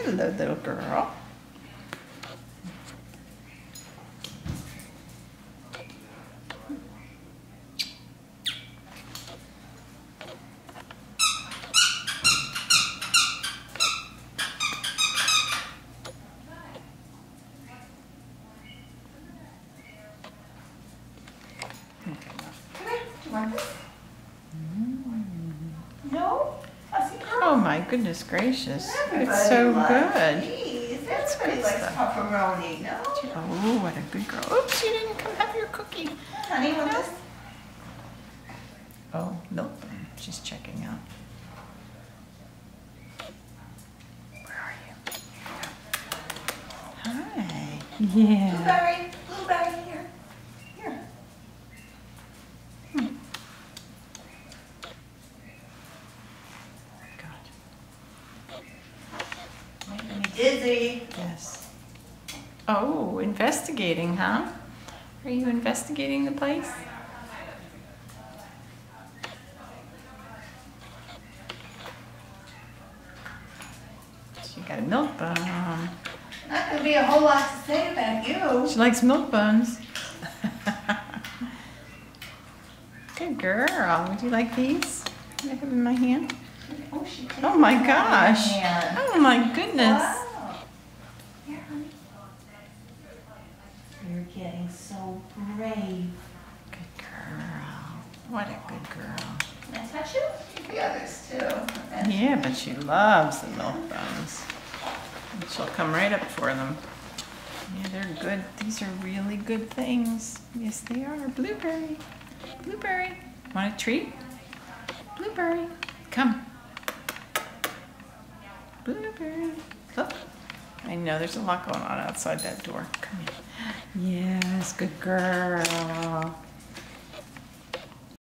Hello, little girl. No? Oh my goodness gracious. It's so good. That's good likes stuff. pepperoni, no? Oh, what a good girl. Oops, you didn't come have your cookie. Honey, want this? Oh, nope. She's checking out. Where are you? Hi. Yeah. Blueberry, here. Here. God. Making me dizzy. Yes. Oh, investigating, huh? Are you investigating the place? She got a milk bone. Not gonna be a whole lot to say about you. She likes milk bones. Good girl. Would you like these? Can I have them in my hand? Oh, she did. Oh my have gosh. it in her hand. Oh my goodness. Wow. Here, honey. You're getting so brave. Good girl. What a good girl. Can I touch you? The others too. Yeah, but she loves the milk bones. And she'll come right up for them. Yeah, they're good. These are really good things. Yes, they are. Blueberry. Blueberry. Want a treat? Blueberry. Come. Blueberry. Look. I know there's a lot going on outside that door. Come in. Yes, good girl.